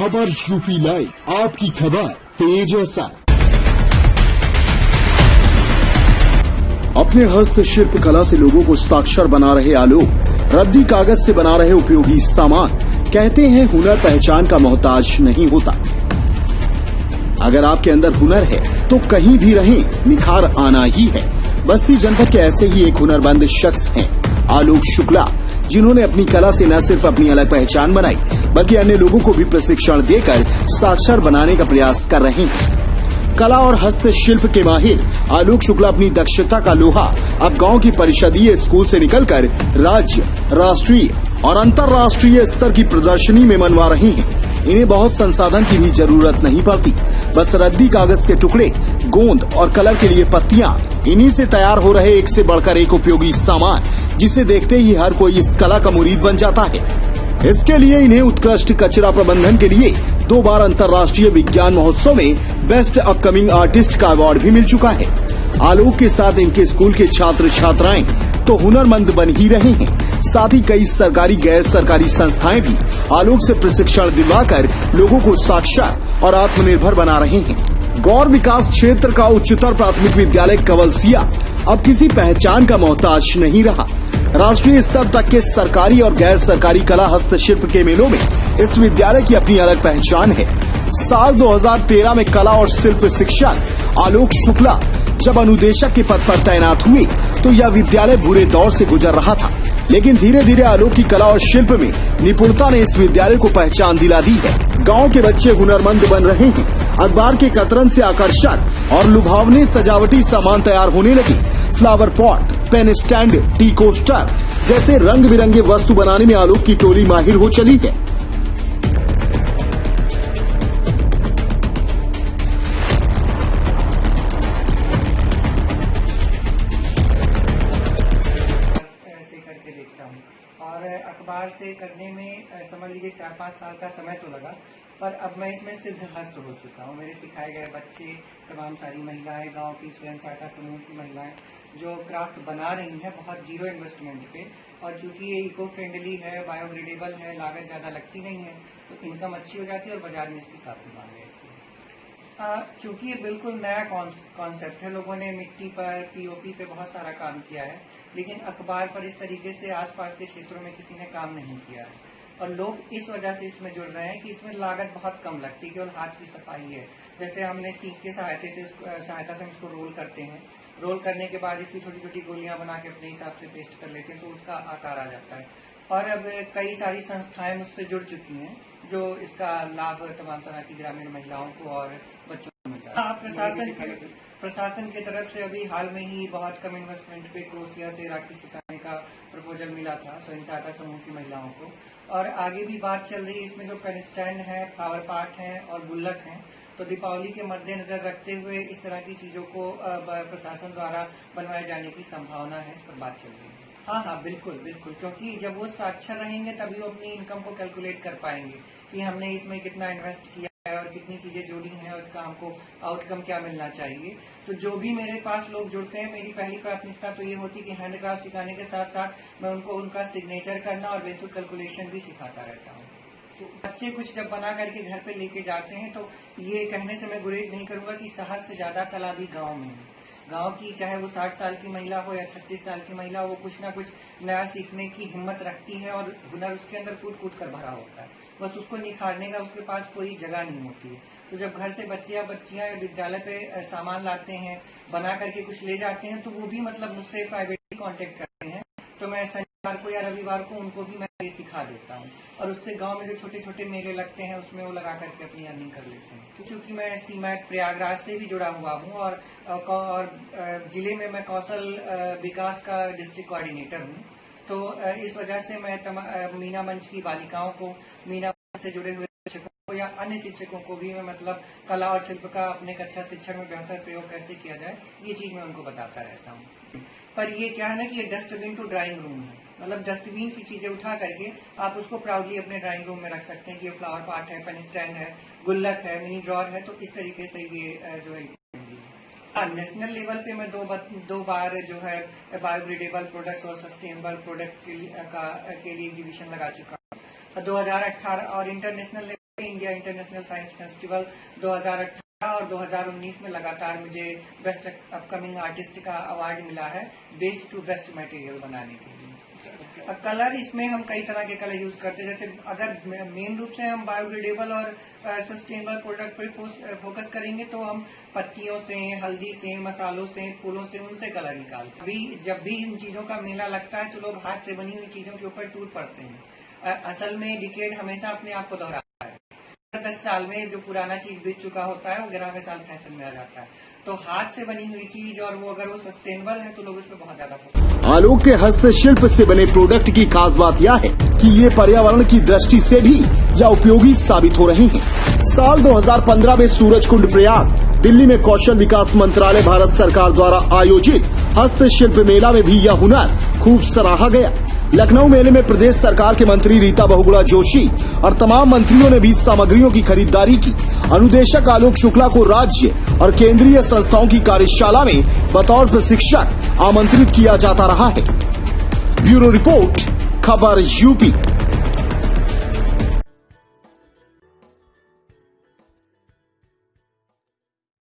खबर UP live, आपकी खबर तेज असर। अपने हस्तशिल्प कला से लोगों को साक्षर बना रहे आलोक, रद्दी कागज से बना रहे उपयोगी सामान। कहते हैं हुनर पहचान का मोहताज नहीं होता। अगर आपके अंदर हुनर है तो कहीं भी रहें निखार आना ही है। बस्ती जनपद के ऐसे ही एक हुनरमंद शख्स हैं आलोक शुक्ला, जिन्होंने अपनी कला से न सिर्फ अपनी अलग पहचान बनाई बल्कि अन्य लोगों को भी प्रशिक्षण देकर साक्षर बनाने का प्रयास कर रहे हैं। कला और हस्तशिल्प के माहिर आलोक शुक्ला अपनी दक्षता का लोहा अब गांव की परिषदीय स्कूल से निकलकर राज्य, राष्ट्रीय और अंतर्राष्ट्रीय स्तर की प्रदर्शनी में मनवा रहे हैं। इन्हें बहुत संसाधन की भी जरूरत नहीं पड़ती, बस रद्दी कागज के टुकड़े, गोंद और कलर के लिए पत्तियां। इन्हीं से तैयार हो रहे एक से बढ़कर एक उपयोगी सामान, जिसे देखते ही हर कोई इस कला का मुरीद बन जाता है। इसके लिए इन्हें उत्कृष्ट कचरा प्रबंधन के लिए 2 बार अंतर्राष्ट्रीय विज्ञान महोत्सव में बेस्ट अपकमिंग आर्टिस्ट का अवार्ड भी मिल चुका है। आलोक के साथ इनके स्कूल के छात्र छात्राएं तो हुनरमंद बन ही रहे हैं, साथ ही कई सरकारी गैर सरकारी संस्थाएं भी आलोक से प्रशिक्षण दिलवाकर लोगों को साक्षर और आत्मनिर्भर बना रहे हैं। गौर विकास क्षेत्र का उच्चतर प्राथमिक विद्यालय कवलसिया अब किसी पहचान का मोहताज नहीं रहा। राष्ट्रीय स्तर तक के सरकारी और गैर सरकारी कला हस्तशिल्प के मेलों में इस विद्यालय की अपनी अलग पहचान है। साल 2013 में कला और शिल्प शिक्षक आलोक शुक्ला जब अनुदेशक के पद पर तैनात हुए तो यह विद्यालय बुरे दौर से गुजर रहा था, लेकिन धीरे धीरे आलोक की कला और शिल्प में निपुणता ने इस विद्यालय को पहचान दिला दी है। गांव के बच्चे हुनरमंद बन रहे हैं। अखबार के कतरन से आकर्षक और लुभावने सजावटी सामान तैयार होने लगे। Flower pot, pen stand, tea coaster जैसे रंग बिरंगे वस्तु बनाने में आलोक की टोली माहिर हो चली है। और अखबार से करने में समझ लीजिए 4-5 साल का समय तो लगा, पर अब मैं इसमें सिद्धहस्त हो चुका हूँ। मेरे सिखाए गए बच्चे, तमाम सारी महिलाएं, गांव की स्वयं सहायता समूह की महिलाएं जो क्राफ्ट बना रही हैं बहुत जीरो इन्वेस्टमेंट पे, और चूंकि ये इको फ्रेंडली है, बायोग्रेडेबल है, लागत ज्यादा लगती नहीं है, तो इनकम अच्छी हो जाती है और बाजार में इसकी काफी मांग है। चूंकि ये बिल्कुल नया कॉन्सेप्ट है, लोगों ने मिट्टी पर, पीओपी पे बहुत सारा काम किया है, लेकिन अखबार पर इस तरीके से आसपास के क्षेत्रों में किसी ने काम नहीं किया है। और लोग इस वजह से इसमें जुड़ रहे हैं कि इसमें लागत बहुत कम लगती है, केवल हाथ की सफाई है। जैसे हमने सीख के सहायता से इसको रोल करते हैं, रोल करने के बाद इसकी छोटी छोटी गोलियां बना के अपने हिसाब से पेस्ट कर लेते हैं, तो उसका आकार आ जाता है। और अब कई सारी संस्थाएं मुझसे जुड़ चुकी हैं जो इसका लाभ तमाम तरह की ग्रामीण महिलाओं को और बच्चों को मिल रहा है। प्रशासन की तरफ से अभी हाल में ही बहुत कम इन्वेस्टमेंट पे क्रोशिया से राखी सिखाने का प्रपोजल मिला था स्वयं सहायता समूह की महिलाओं को, और आगे भी बात चल रही है। इसमें जो पेन स्टैंड है, फ्लावर पॉट है और गुल्लक है, तो दीपावली के मद्देनजर रखते हुए इस तरह की चीजों को प्रशासन द्वारा बनवाए जाने की संभावना है। इस पर बात चल रही है। हाँ, बिल्कुल, क्योंकि जब वो साक्षर रहेंगे तभी वो अपनी इनकम को कैलकुलेट कर पाएंगे कि हमने इसमें कितना इन्वेस्ट किया है और कितनी चीजें जोड़ी हैं और उसका हमको आउटकम क्या मिलना चाहिए। तो जो भी मेरे पास लोग जुड़ते हैं, मेरी पहली प्राथमिकता तो ये होती है कि हैंडक्राफ्ट सिखाने के साथ साथ मैं उनको उनका सिग्नेचर करना और बेसिक कैलकुलेशन भी सिखाता रहता हूँ। तो बच्चे कुछ जब बना करके घर पे लेके जाते हैं तो ये कहने से मैं गुरेज नहीं करूंगा कि शहर से ज्यादा कला भी गाँव में है। गांव की, चाहे वो 60 साल की महिला हो या 36 साल की महिला हो, वो कुछ ना कुछ नया सीखने की हिम्मत रखती है और हुनर उसके अंदर कूट कूट कर भरा होता है। बस उसको निखारने का उसके पास कोई जगह नहीं होती है। तो जब घर से बच्चे या बच्चियां विद्यालय पे सामान लाते हैं, बना करके कुछ ले जाते हैं, तो वो भी मतलब मुझसे प्राइवेटली कांटेक्ट करते हैं, तो मैं शनिवार को या रविवार को उनको भी मैं ये सिखा देता हूँ। और उससे गांव में जो छोटे छोटे मेले लगते हैं उसमें वो लगा करके अपनी अर्निंग कर लेते हैं। तो चूंकि मैं सीमैट प्रयागराज से भी जुड़ा हुआ हूँ और जिले में मैं कौशल विकास का डिस्ट्रिक्ट कोऑर्डिनेटर हूँ, तो इस वजह से मैं मीना मंच की बालिकाओं को, मीना मंच से जुड़े हुए शिक्षकों को या अन्य शिक्षकों को भी मैं मतलब कला और शिल्प का अपने कक्षा शिक्षण में बेहतर प्रयोग कैसे किया जाए, ये चीज मैं उनको बताता रहता हूँ। पर ये क्या है ना कि ये डस्टबिन टू ड्राइंग रूम है, मतलब डस्टबिन की चीजें उठा करके आप उसको प्राउडली अपने ड्राइंग रूम में रख सकते हैं कि ये फ्लावर पॉट है, पेन स्टैंड है, गुल्लक है, मिनी ड्रॉर है। तो इस तरीके से ये जो है नेशनल लेवल पे मैं दो बार जो है बायोग्रेडेबल प्रोडक्ट्स और सस्टेनेबल प्रोडक्ट के लिए एग्जीबिशन लगा चुका हूँ। 2018 और international India international science festival 2018 और 2019 में लगातार मुझे बेस्ट अपकमिंग आर्टिस्ट का अवार्ड मिला है बेस्ट टू बेस्ट मटेरियल बनाने के लिए। कलर इसमें हम कई तरह के कलर यूज करते हैं, जैसे अगर मेन रूप से हम बायोडिग्रेडेबल और सस्टेनेबल प्रोडक्ट पर फोकस करेंगे तो हम पत्तियों से, हल्दी से, मसालों से, फूलों से उनसे कलर निकालते हैं। अभी जब भी इन चीजों का मेला लगता है तो लोग हाथ से बनी हुई चीजों के ऊपर टूट पड़ते हैं। असल में डिकेड हमेशा अपने आप को दोहराता है। 10 साल में जो पुराना चीज बीत चुका होता है वो 11वें साल फैशन में आ जाता है। तो हाथ से बनी हुई चीज और वो अगर वो सस्टेनेबल है तो लोग उस पर बहुत ज्यादा फोकस। आलोक के हस्तशिल्प से बने प्रोडक्ट की खास बात यह है कि ये पर्यावरण की दृष्टि से भी या उपयोगी साबित हो रहे हैं। साल 2015 में सूरजकुंड प्रयाग, दिल्ली में कौशल विकास मंत्रालय भारत सरकार द्वारा आयोजित हस्तशिल्प मेला में भी यह हुनर खूब सराहा गया। लखनऊ मेले में प्रदेश सरकार के मंत्री रीता बहुगुणा जोशी और तमाम मंत्रियों ने भी सामग्रियों की खरीदारी की। अनुदेशक आलोक शुक्ला को राज्य और केंद्रीय संस्थाओं की कार्यशाला में बतौर प्रशिक्षक आमंत्रित किया जाता रहा है। ब्यूरो रिपोर्ट, खबर यूपी।